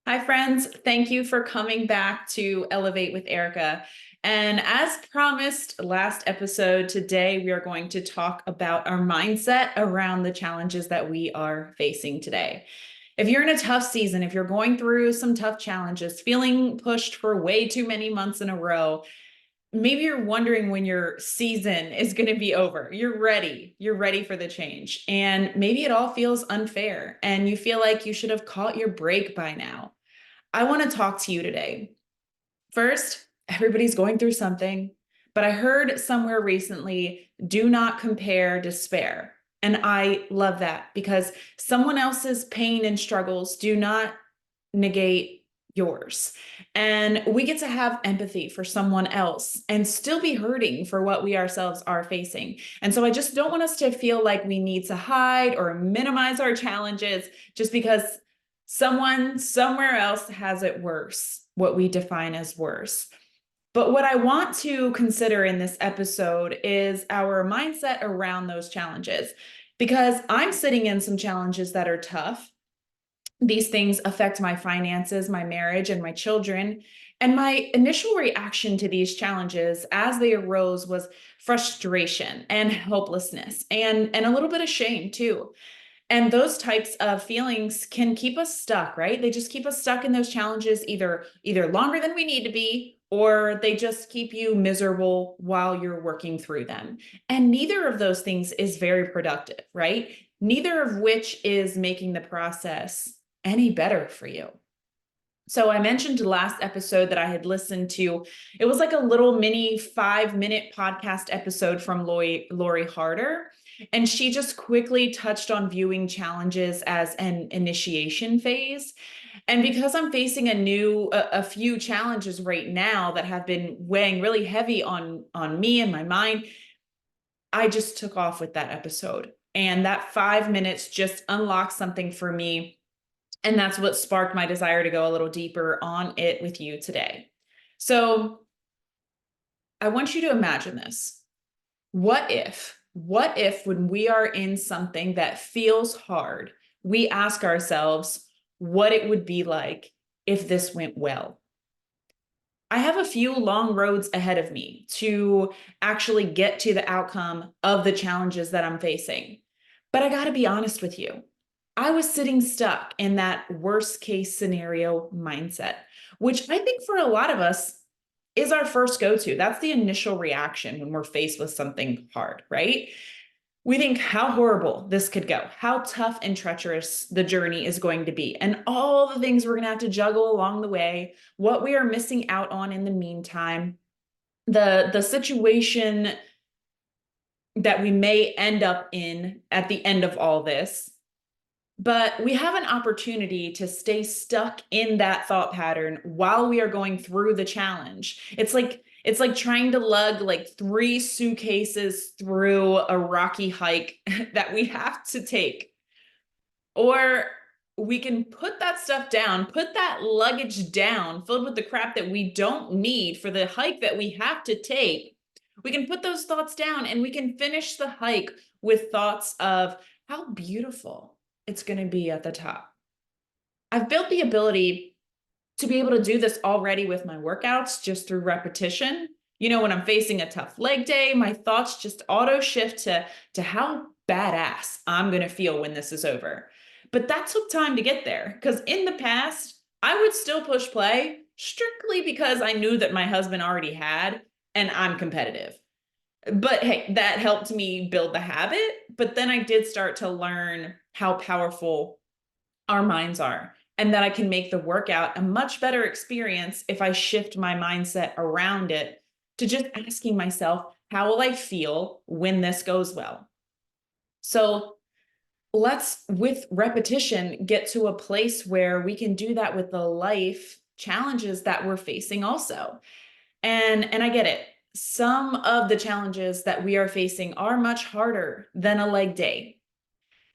Hi, friends. Thank you for coming back to Elevate with Erica. And as promised last episode, today we are going to talk about our mindset around the challenges that we are facing today. If you're in a tough season, if you're going through some tough challenges, feeling pushed for way too many months in a row, maybe you're wondering when your season is going to be over. You're ready. You're ready for the change. And maybe it all feels unfair and you feel like you should have caught your break by now. I want to talk to you today. First, everybody's going through something, but I heard somewhere recently, do not compare despair. And I love that because someone else's pain and struggles do not negate yours. And we get to have empathy for someone else and still be hurting for what we ourselves are facing. And so I just don't want us to feel like we need to hide or minimize our challenges just because someone somewhere else has it worse, what we define as worse. But what I want to consider in this episode is our mindset around those challenges, because I'm sitting in some challenges that are tough. These things affect my finances, my marriage, and my children. And my initial reaction to these challenges as they arose was frustration and helplessness and a little bit of shame too. And those types of feelings can keep us stuck, right? They just keep us stuck in those challenges either longer than we need to be, or they just keep you miserable while you're working through them. And neither of those things is very productive, right? Neither of which is making the process any better for you. So I mentioned last episode that I had listened to. It was like a little mini 5-minute podcast episode from Lori Harder. And she just quickly touched on viewing challenges as an initiation phase. And because I'm facing a few challenges right now that have been weighing really heavy on me and my mind, I just took off with that episode. And that 5 minutes just unlocked something for me, and that's what sparked my desire to go a little deeper on it with you today. So I want you to imagine this. What if when we are in something that feels hard, we ask ourselves what it would be like if this went well? I have a few long roads ahead of me to actually get to the outcome of the challenges that I'm facing. But I got to be honest with you. I was sitting stuck in that worst case scenario mindset, which I think for a lot of us is our first go to. That's the initial reaction when we're faced with something hard, right? We think how horrible this could go, how tough and treacherous the journey is going to be, and all the things we're going to have to juggle along the way, what we are missing out on in the meantime, the situation that we may end up in at the end of all this. But we have an opportunity to stay stuck in that thought pattern while we are going through the challenge. It's like trying to lug like 3 suitcases through a rocky hike that we have to take. Or we can put that stuff down, put that luggage down filled with the crap that we don't need for the hike that we have to take. We can put those thoughts down and we can finish the hike with thoughts of how beautiful it's going to be at the top. I've built the ability to be able to do this already with my workouts just through repetition. When I'm facing a tough leg day, my thoughts just auto shift to how badass I'm going to feel when this is over. But that took time to get there because in the past, I would still push play strictly because I knew that my husband already had and I'm competitive. But hey, that helped me build the habit. But then I did start to learn how powerful our minds are and that I can make the workout a much better experience if I shift my mindset around it to just asking myself, how will I feel when this goes well? So let's, with repetition, get to a place where we can do that with the life challenges that we're facing also. And I get it. Some of the challenges that we are facing are much harder than a leg day.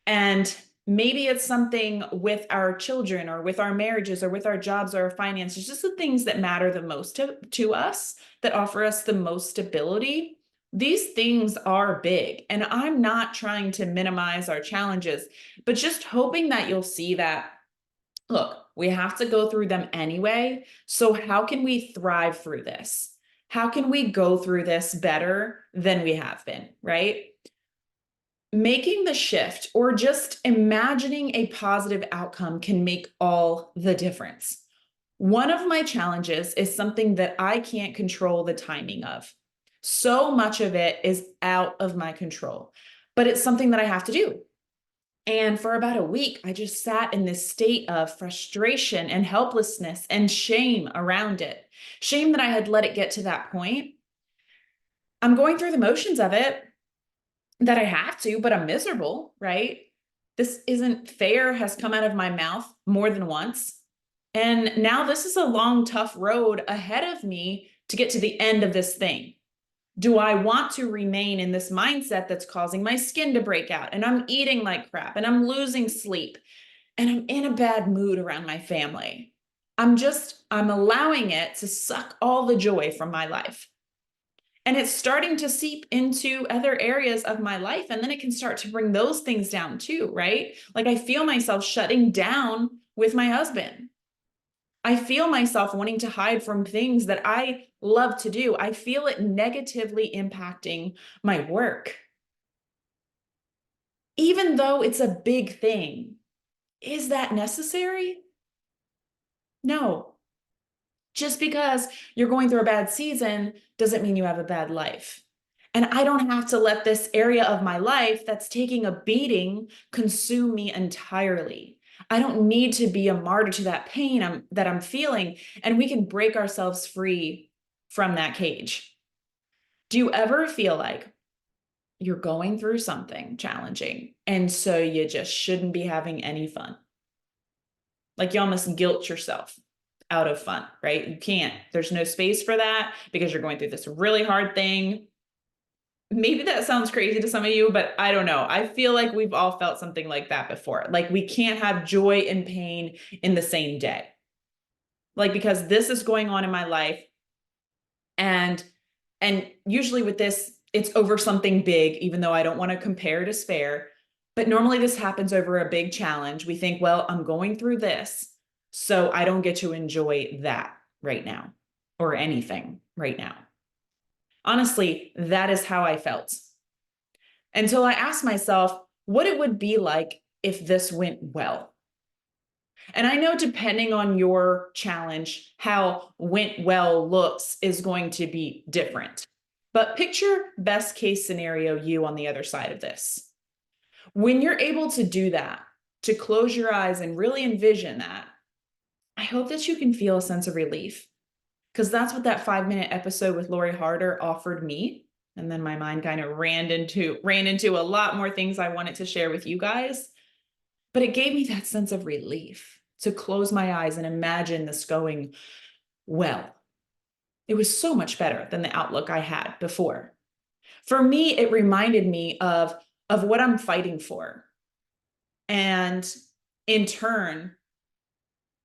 And maybe it's something with our children or with our marriages or with our jobs or our finances, just the things that matter the most to us, that offer us the most stability. These things are big. And I'm not trying to minimize our challenges, but just hoping that you'll see that, look, We have to go through them anyway. So, how can we thrive through this? How can we go through this better than we have been, right? Making the shift or just imagining a positive outcome can make all the difference. One of my challenges is something that I can't control the timing of. So much of it is out of my control, but it's something that I have to do. And for about a week, I just sat in this state of frustration and helplessness and shame around it. Shame that I had let it get to that point. I'm going through the motions of it, that I have to, but I'm miserable, right? This isn't fair has come out of my mouth more than once. And now this is a long, tough road ahead of me to get to the end of this thing. Do I want to remain in this mindset that's causing my skin to break out and I'm eating like crap and I'm losing sleep and I'm in a bad mood around my family? I'm allowing it to suck all the joy from my life. And it's starting to seep into other areas of my life. And then it can start to bring those things down too, right? Like I feel myself shutting down with my husband. I feel myself wanting to hide from things that I love to do. I feel it negatively impacting my work. Even though it's a big thing, is that necessary? No. Just because you're going through a bad season doesn't mean you have a bad life. And I don't have to let this area of my life that's taking a beating consume me entirely. I don't need to be a martyr to that pain that I'm feeling, and we can break ourselves free from that cage. Do you ever feel like you're going through something challenging, and so you just shouldn't be having any fun? Like you almost guilt yourself out of fun, right? You can't. There's no space for that because you're going through this really hard thing. Maybe that sounds crazy to some of you, but I don't know. I feel like we've all felt something like that before. Like we can't have joy and pain in the same day. Like because this is going on in my life and usually with this it's over something big even though I don't want to compare despair. But normally this happens over a big challenge. We think, well, I'm going through this, so I don't get to enjoy that right now or anything right now. Honestly, that is how I felt until I asked myself what it would be like if this went well. And I know depending on your challenge, how went well looks is going to be different. But picture best case scenario you on the other side of this. When you're able to do that, to close your eyes and really envision that, I hope that you can feel a sense of relief because that's what that 5-minute episode with Lori Harder offered me. And then my mind kind of ran into a lot more things I wanted to share with you guys. But it gave me that sense of relief to close my eyes and imagine this going well. It was so much better than the outlook I had before. For me, it reminded me of what I'm fighting for. And in turn,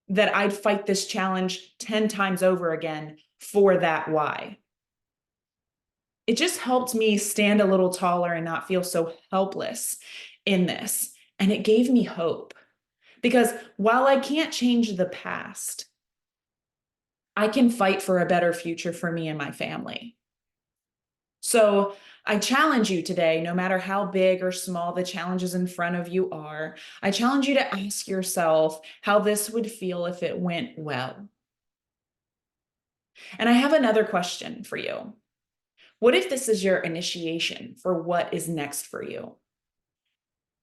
that I'd fight this challenge 10 times over again for that why. It just helped me stand a little taller and not feel so helpless in this. And it gave me hope because while I can't change the past, I can fight for a better future for me and my family. So I challenge you today, no matter how big or small the challenges in front of you are, I challenge you to ask yourself how this would feel if it went well. And I have another question for you. What if this is your initiation for what is next for you?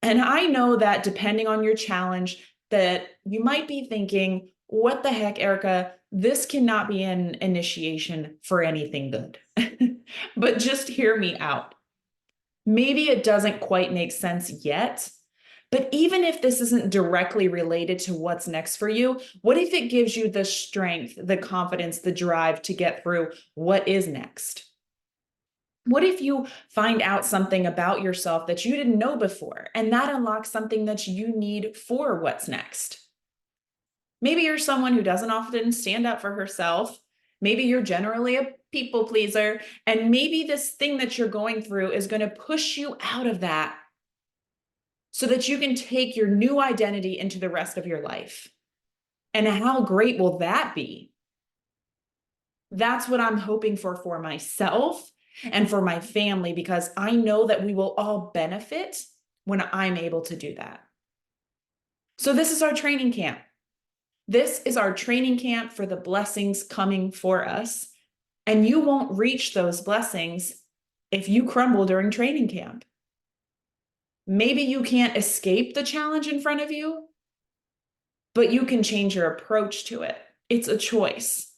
And I know that depending on your challenge, that you might be thinking, what the heck, Erica? This cannot be an initiation for anything good. But just hear me out. Maybe it doesn't quite make sense yet, but even if this isn't directly related to what's next for you, what if it gives you the strength, the confidence, the drive to get through what is next? What if you find out something about yourself that you didn't know before, and that unlocks something that you need for what's next? Maybe you're someone who doesn't often stand up for herself. Maybe you're generally a people pleaser, and maybe this thing that you're going through is going to push you out of that so that you can take your new identity into the rest of your life. And how great will that be? That's what I'm hoping for myself and for my family, because I know that we will all benefit when I'm able to do that. So this is our training camp. This is our training camp for the blessings coming for us. And you won't reach those blessings if you crumble during training camp. Maybe you can't escape the challenge in front of you, but you can change your approach to it. It's a choice.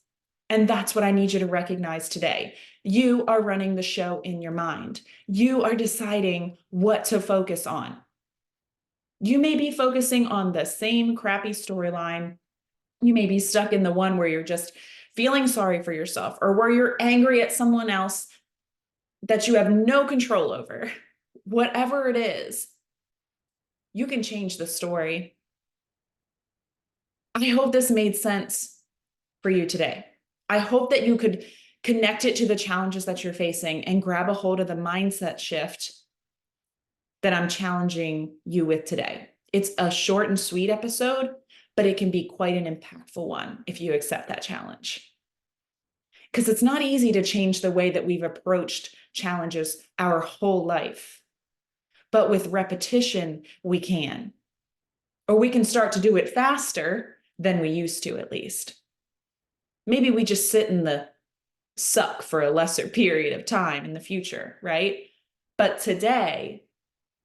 And that's what I need you to recognize today. You are running the show in your mind. You are deciding what to focus on. You may be focusing on the same crappy storyline. You may be stuck in the one where you're just feeling sorry for yourself, or where you're angry at someone else that you have no control over. Whatever it is, you can change the story. I hope this made sense for you today. I hope that you could connect it to the challenges that you're facing and grab a hold of the mindset shift that I'm challenging you with today. It's a short and sweet episode, but it can be quite an impactful one if you accept that challenge. Because it's not easy to change the way that we've approached challenges our whole life. But with repetition, we can. Or we can start to do it faster than we used to, at least. Maybe we just sit in the suck for a lesser period of time in the future, right? But today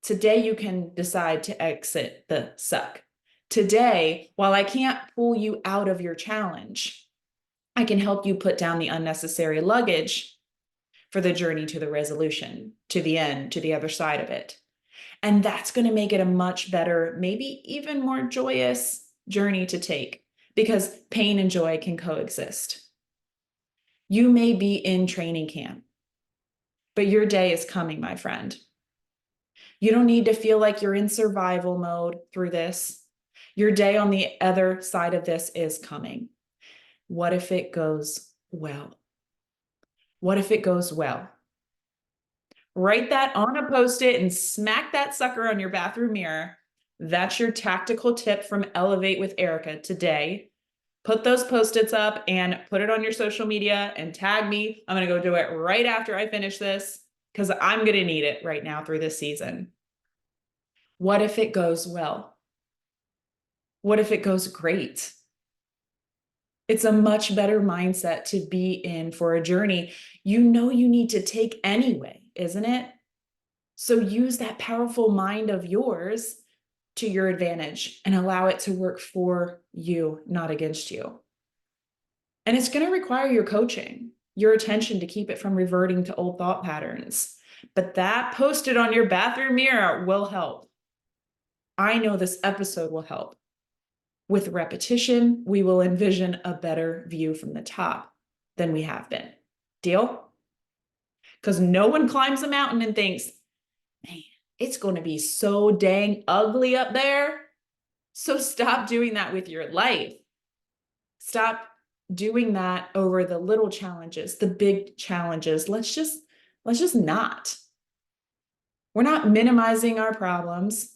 you can decide to exit the suck. Today, while I can't pull you out of your challenge, I can help you put down the unnecessary luggage for the journey to the resolution, to the end, to the other side of it. And that's going to make it a much better, maybe even more joyous journey to take, because pain and joy can coexist. You may be in training camp, but your day is coming, my friend. You don't need to feel like you're in survival mode through this. Your day on the other side of this is coming. What if it goes well? What if it goes well? Write that on a Post-it and smack that sucker on your bathroom mirror. That's your tactical tip from Elevate with Erica today. Put those Post-its up and put it on your social media and tag me. I'm going to go do it right after I finish this, because I'm going to need it right now through this season. What if it goes well? What if it goes great? It's a much better mindset to be in for a journey you know you need to take anyway, isn't it? So use that powerful mind of yours to your advantage and allow it to work for you, not against you. And it's going to require your coaching, your attention to keep it from reverting to old thought patterns. But that Post-it on your bathroom mirror will help. I know this episode will help. With repetition, we will envision a better view from the top than we have been. Deal? Because no one climbs a mountain and thinks, man, it's going to be so dang ugly up there. So stop doing that with your life. Stop doing that over the little challenges, the big challenges. Let's just not. We're not minimizing our problems.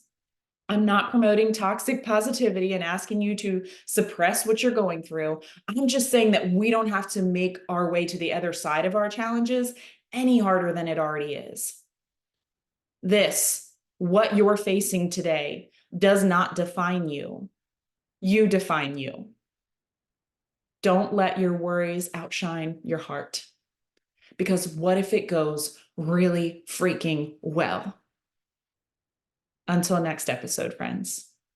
I'm not promoting toxic positivity and asking you to suppress what you're going through. I'm just saying that we don't have to make our way to the other side of our challenges any harder than it already is. What you're facing today, does not define you. You define you. Don't let your worries outshine your heart. Because what if it goes really freaking well? Until next episode, friends.